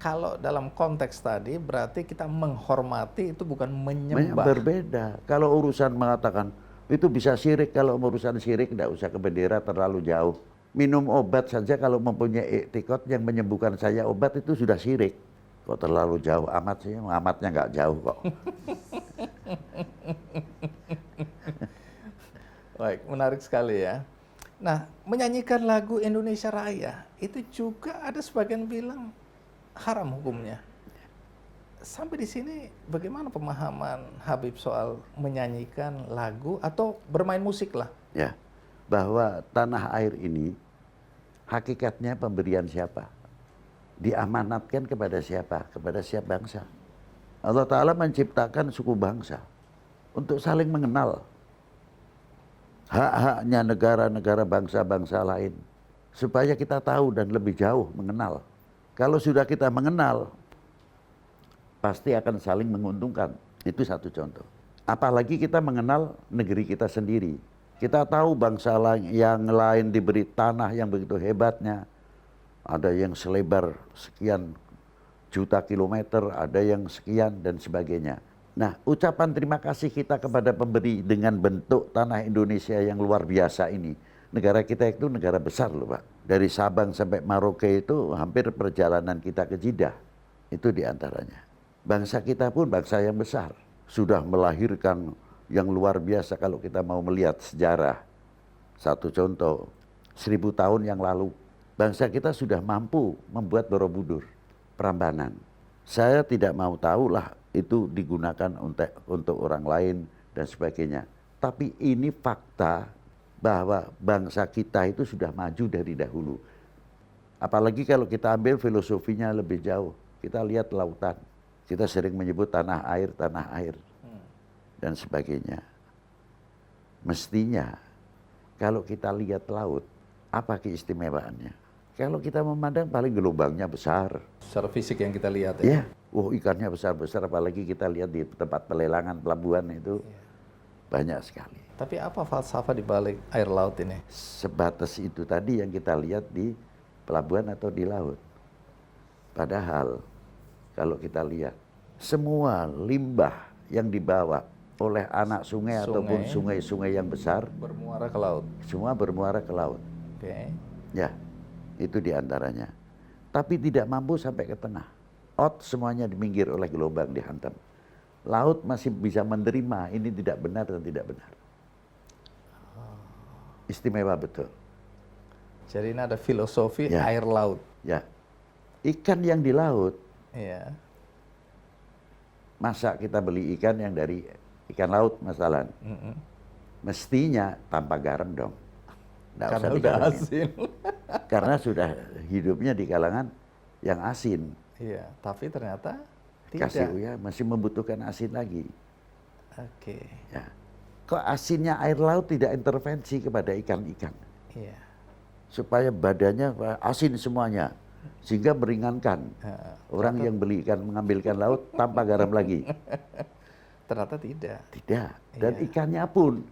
kalau dalam konteks tadi berarti kita menghormati itu bukan menyembah. Berbeda. Kalau urusan mengatakan itu bisa syirik, kalau urusan syirik tidak usah ke bendera terlalu jauh. Minum obat saja kalau mempunyai iktikad yang menyembuhkan saya obat itu sudah syirik. Kok terlalu jauh amat sih? Amatnya nggak jauh kok. Baik, menarik sekali ya. Nah, menyanyikan lagu Indonesia Raya itu juga ada sebagian bilang haram hukumnya. Sampai di sini bagaimana pemahaman Habib soal menyanyikan lagu atau bermain musik lah? Ya, bahwa tanah air ini hakikatnya pemberian siapa? Diamanatkan kepada siapa? Kepada siap bangsa. Allah Ta'ala menciptakan suku bangsa untuk saling mengenal. Hak-haknya negara-negara bangsa-bangsa lain. Supaya kita tahu dan lebih jauh mengenal. Kalau sudah kita mengenal, pasti akan saling menguntungkan. Itu satu contoh. Apalagi kita mengenal negeri kita sendiri. Kita tahu bangsa yang lain diberi tanah yang begitu hebatnya. Ada yang selebar sekian juta kilometer, ada yang sekian dan sebagainya. Nah, ucapan terima kasih kita kepada pemberi dengan bentuk tanah Indonesia yang luar biasa ini. Negara kita itu negara besar loh Pak. Dari Sabang sampai Merauke itu hampir perjalanan kita ke Jeddah. Itu diantaranya. Bangsa kita pun bangsa yang besar. Sudah melahirkan yang luar biasa kalau kita mau melihat sejarah. Satu contoh, 1000 tahun yang lalu. Bangsa kita sudah mampu membuat Borobudur, Prambanan. Saya tidak mau tahu lah itu digunakan untuk orang lain dan sebagainya. Tapi ini fakta bahwa bangsa kita itu sudah maju dari dahulu. Apalagi kalau kita ambil filosofinya lebih jauh. Kita lihat lautan. Kita sering menyebut tanah air dan sebagainya. Mestinya kalau kita lihat laut, apa keistimewaannya? Kalau kita memandang paling gelombangnya besar. Secara fisik yang kita lihat ya. Ya, ikannya besar-besar, apalagi kita lihat di tempat pelelangan pelabuhan itu banyak sekali. Tapi apa falsafah di balik air laut ini? Sebatas itu tadi yang kita lihat di pelabuhan atau di laut. Padahal kalau kita lihat semua limbah yang dibawa oleh anak sungai ataupun sungai-sungai yang besar bermuara ke laut. Semua bermuara ke laut. Oke. Ya, itu diantaranya. Tapi tidak mampu sampai ke tengah. Semuanya diminggir oleh gelombang, dihantam. Laut masih bisa menerima ini tidak benar dan tidak benar. Istimewa betul. Jadi ini ada filosofi Ya. air laut. Ya, ikan yang di laut, Iya. masa kita beli ikan yang dari ikan laut masalah. Mestinya tanpa garam dong. Nggak Karena usah udah digaramin. asin. Karena sudah hidupnya di kalangan yang asin. Iya, tapi ternyata Kasih tidak. ya masih membutuhkan asin lagi. Oke. Ya. Kok asinnya air laut tidak intervensi kepada ikan-ikan? Iya. Supaya badannya asin semuanya. Sehingga meringankan. Orang yang beli ikan mengambil ikan laut tanpa garam lagi. Ternyata tidak. Tidak. Dan ikannya pun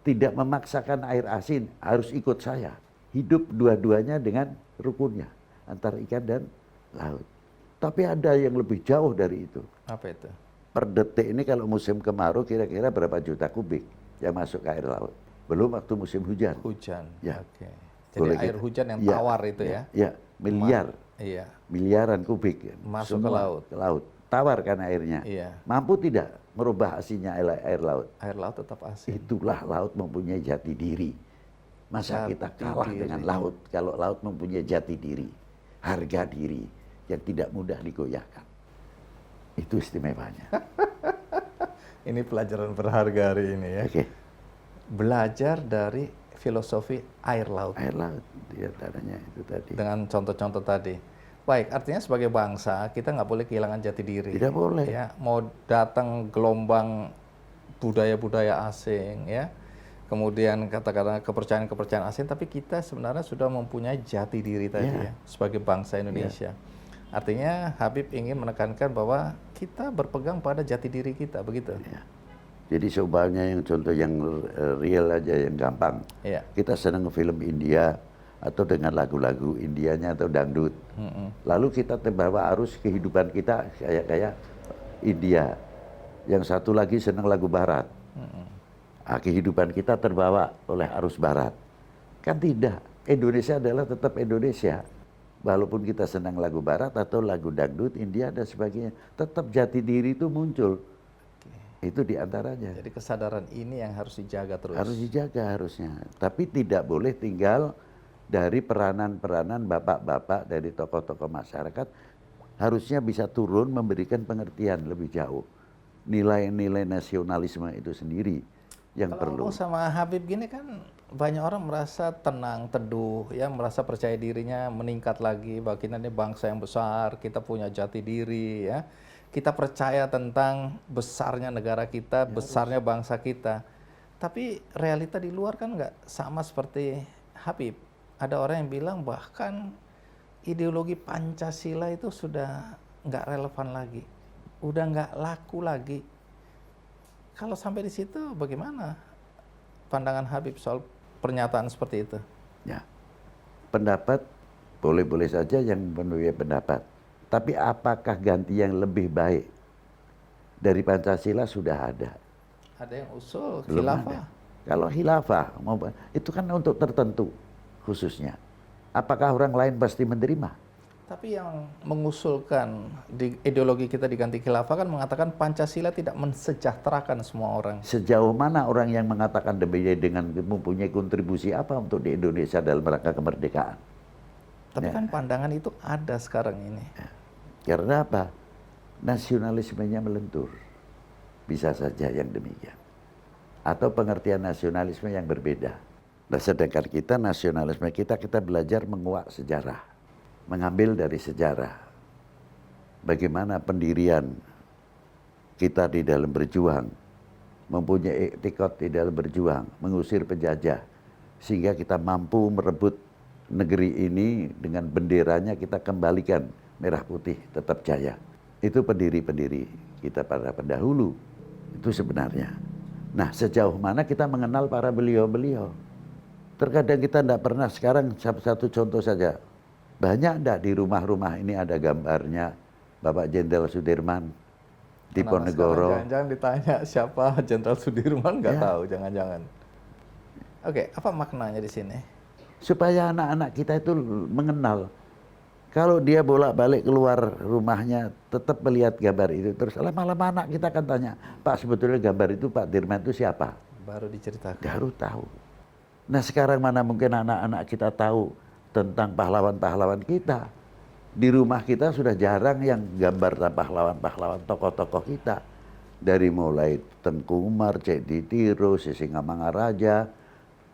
tidak memaksakan air asin. Harus ikut saya. Hidup dua-duanya dengan rukunnya. Antara ikan dan laut. Tapi ada yang lebih jauh dari itu. Apa itu? Per detik ini kalau musim kemarau kira-kira berapa juta kubik yang masuk ke air laut. Belum waktu musim hujan. Hujan. Ya. Oke. Jadi Boleh air kita- hujan yang Ya, tawar itu ya. Ya, miliar. Iya. Miliaran kubik. Masuk Semua ke laut. Ke laut. Tawar kan airnya. Iya. Mampu tidak merubah asinnya air laut? Air laut tetap asin. Itulah laut mempunyai jati diri. Masa Jati kita kalah diri. dengan laut kalau laut mempunyai jati diri, harga diri yang tidak mudah digoyahkan. Itu istimewanya. Ini pelajaran berharga hari ini ya. Oke, Belajar dari filosofi air laut. air laut diantaranya itu tadi. Dengan contoh-contoh tadi. Baik, artinya sebagai bangsa kita nggak boleh kehilangan jati diri. Tidak boleh. Ya, mau datang gelombang budaya-budaya asing, ya, kemudian katakanlah kepercayaan-kepercayaan asing, tapi kita sebenarnya sudah mempunyai jati diri tadi ya, sebagai bangsa Indonesia. Artinya Habib ingin menekankan bahwa kita berpegang pada jati diri kita, begitu. Ya. Jadi seumpamanya yang contoh yang real aja, yang gampang. Iya. Kita senang film India, atau dengan lagu-lagu Indianya atau dangdut. Lalu kita terbawa arus kehidupan kita kayak India. Yang satu lagi senang lagu barat. Kehidupan kita terbawa oleh arus barat. Kan tidak. Indonesia adalah tetap Indonesia. Walaupun kita senang lagu barat atau lagu dangdut, India dan sebagainya, tetap jati diri itu muncul. Itu diantaranya. Jadi kesadaran ini yang harus dijaga terus. Harus dijaga harusnya. Tapi tidak boleh tinggal dari peranan-peranan bapak-bapak dari tokoh-tokoh masyarakat. Harusnya bisa turun memberikan pengertian lebih jauh. Nilai-nilai nasionalisme itu sendiri yang perlu. Kalau sama Habib gini kan banyak orang merasa tenang, teduh, ya merasa percaya dirinya meningkat lagi. Bahwa kita ini bangsa yang besar, kita punya jati diri, ya. Kita percaya tentang besarnya negara kita, besarnya bangsa kita. Tapi realita di luar kan nggak sama seperti Habib. Ada orang yang bilang bahkan ideologi Pancasila itu sudah nggak relevan lagi, udah nggak laku lagi. Kalau sampai di situ bagaimana pandangan Habib soal pernyataan seperti itu? Ya, pendapat boleh-boleh saja yang menuai pendapat. Tapi apakah ganti yang lebih baik dari Pancasila sudah ada? Ada yang usul Belum khilafah. ada. Kalau khilafah itu kan untuk tertentu khususnya. Apakah orang lain pasti menerima? Tapi yang mengusulkan di ideologi kita diganti khilafah kan mengatakan Pancasila tidak mensejahterakan semua orang. Sejauh mana orang yang mengatakan demikian dengan mempunyai kontribusi apa untuk di Indonesia dalam rangka kemerdekaan? Tapi kan pandangan itu ada sekarang ini. Karena apa? Nasionalismenya melentur. Bisa saja yang demikian. Atau pengertian nasionalisme yang berbeda. Nah, sedangkan kita nasionalisme kita belajar menguak sejarah. Mengambil dari sejarah. Bagaimana pendirian kita di dalam berjuang. Mempunyai etikot di dalam berjuang. Mengusir penjajah. Sehingga kita mampu merebut negeri ini dengan benderanya kita kembalikan. Merah putih tetap jaya. Itu pendiri-pendiri kita para pendahulu. Itu sebenarnya. Nah, sejauh mana kita mengenal para beliau-beliau. Terkadang kita tidak pernah, sekarang satu contoh saja. Banyak enggak di rumah-rumah ini ada gambarnya Bapak Jenderal Sudirman, Diponegoro. Jangan-jangan ditanya siapa Jenderal Sudirman, nggak Ya. tahu, jangan-jangan. Oke, apa maknanya di sini? Supaya anak-anak kita itu mengenal. Kalau dia bolak-balik keluar rumahnya tetap melihat gambar itu. Terus lama-lama anak kita akan tanya, Pak sebetulnya gambar itu Pak Dirman itu siapa? Baru diceritakan. Baru tahu. Nah sekarang mana mungkin anak-anak kita tahu tentang pahlawan-pahlawan kita. Di rumah kita sudah jarang yang gambar pahlawan-pahlawan tokoh-tokoh kita. Dari mulai Tengku Umar, Cek Ditiro, Sisingamangaraja,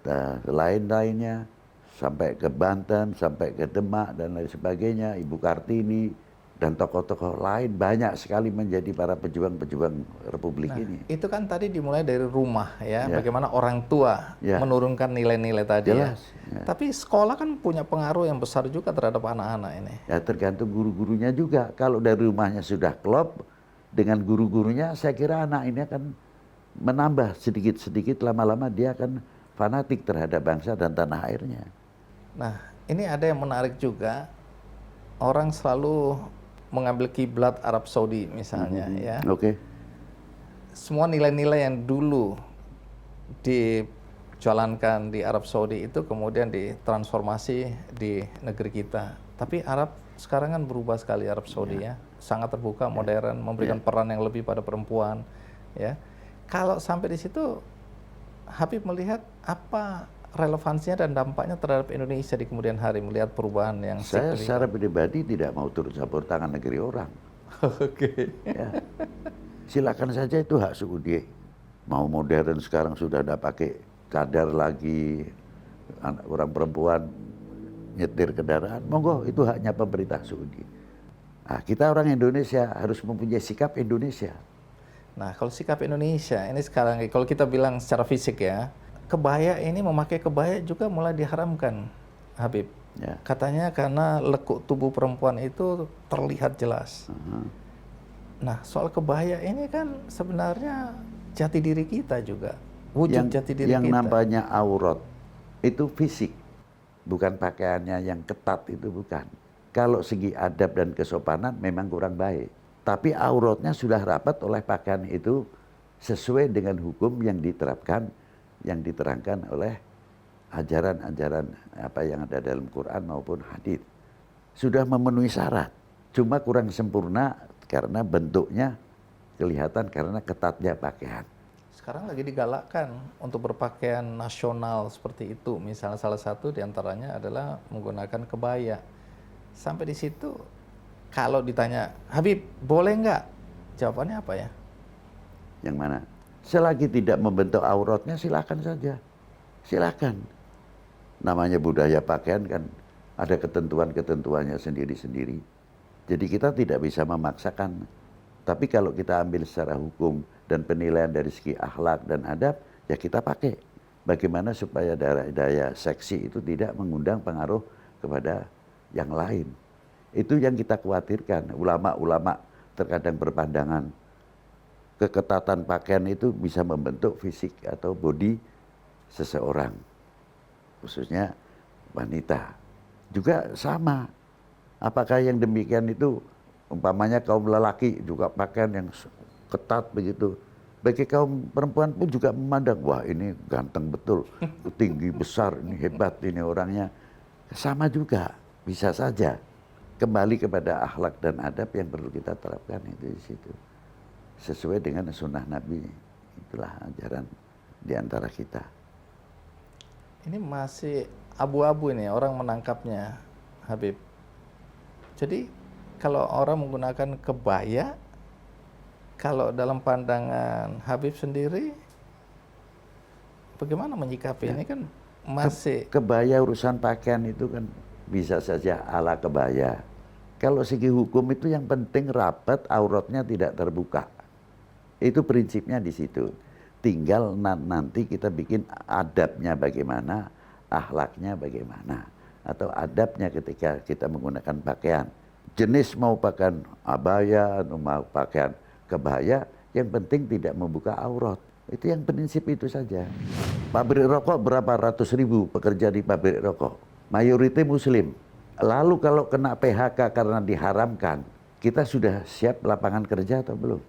dan lain-lainnya. Sampai ke Banten, sampai ke Demak, dan lain sebagainya. Ibu Kartini, dan tokoh-tokoh lain banyak sekali menjadi para pejuang-pejuang Republik ini. Itu kan tadi dimulai dari rumah ya, Ya. bagaimana orang tua Ya. menurunkan nilai-nilai tadi Jelas, ya. ya. Tapi sekolah kan punya pengaruh yang besar juga terhadap anak-anak ini. Ya tergantung guru-gurunya juga. Kalau dari rumahnya sudah klop dengan guru-gurunya, saya kira anak ini akan menambah sedikit-sedikit, lama-lama dia akan fanatik terhadap bangsa dan tanah airnya. Nah, ini ada yang menarik juga. Orang selalu mengambil kiblat Arab Saudi misalnya ya. Oke. Semua nilai-nilai yang dulu dijalankan di Arab Saudi itu kemudian ditransformasi di negeri kita. Tapi Arab sekarang kan berubah sekali, Arab Saudi ya. Sangat terbuka, modern, memberikan peran yang lebih pada perempuan ya. Kalau sampai di situ Habib melihat apa relevansinya dan dampaknya terhadap Indonesia di kemudian hari melihat perubahan yang Saya signifikan. secara pribadi tidak mau turut campur tangan negeri orang. Oke. Ya. Silakan saja itu hak Saudi. Mau modern sekarang sudah ada pakai cadar lagi, orang perempuan nyetir kendaraan, monggo itu haknya pemerintah Saudi. Nah, kita orang Indonesia harus mempunyai sikap Indonesia. Nah, kalau sikap Indonesia ini sekarang kalau kita bilang secara fisik ya, kebaya ini memakai kebaya juga mulai diharamkan, Habib. Ya. Katanya karena lekuk tubuh perempuan itu terlihat jelas. Nah, soal kebaya ini kan sebenarnya jati diri kita juga, wujud jati diri yang kita. nampaknya aurat itu fisik. bukan pakaiannya yang ketat itu bukan. Kalau segi adab dan kesopanan memang kurang baik. Tapi auratnya sudah rapat oleh pakaian itu sesuai dengan hukum yang diterapkan, yang diterangkan oleh ajaran-ajaran apa yang ada dalam Quran maupun hadis. Sudah memenuhi syarat. Cuma kurang sempurna karena bentuknya kelihatan karena ketatnya pakaian. Sekarang lagi digalakkan untuk berpakaian nasional seperti itu. Misalnya salah satu diantaranya adalah menggunakan kebaya. Sampai di situ, kalau ditanya, Habib, boleh nggak? Jawabannya apa ya? Yang mana? Selagi tidak membentuk auratnya silakan saja. Silakan. Namanya budaya pakaian kan ada ketentuan-ketentuannya sendiri-sendiri. Jadi kita tidak bisa memaksakan. Tapi kalau kita ambil secara hukum dan penilaian dari segi akhlak dan adab, ya kita pakai. Bagaimana supaya daya seksi itu tidak mengundang pengaruh kepada yang lain. Itu yang kita khawatirkan. Ulama-ulama terkadang berpandangan keketatan pakaian itu bisa membentuk fisik atau body seseorang. Khususnya wanita. Juga sama. Apakah yang demikian itu umpamanya kaum lelaki juga pakaian yang ketat begitu. Bagi kaum perempuan pun juga memandang, wah ini ganteng betul, tinggi besar, ini hebat ini orangnya. Sama juga, bisa saja. Kembali kepada akhlak dan adab yang perlu kita terapkan itu di situ. Sesuai dengan sunnah Nabi, itulah ajaran di antara kita. Ini masih abu-abu ini, orang menangkapnya, Habib. Jadi kalau orang menggunakan kebaya, kalau dalam pandangan Habib sendiri, bagaimana menyikapi ini kan masih... Kebaya urusan pakaian itu kan bisa saja ala kebaya. Kalau segi hukum itu yang penting rapat, auratnya tidak terbuka. Itu prinsipnya di situ. Tinggal nanti kita bikin adabnya bagaimana, akhlaknya bagaimana. Atau adabnya ketika kita menggunakan pakaian. Jenis mau pakaian abaya, mau pakaian kebaya, yang penting tidak membuka aurat. Itu yang prinsip itu saja. Pabrik rokok berapa ratus ribu pekerja di pabrik rokok. Mayoritas muslim. Lalu kalau kena PHK karena diharamkan, kita sudah siap lapangan kerja atau belum?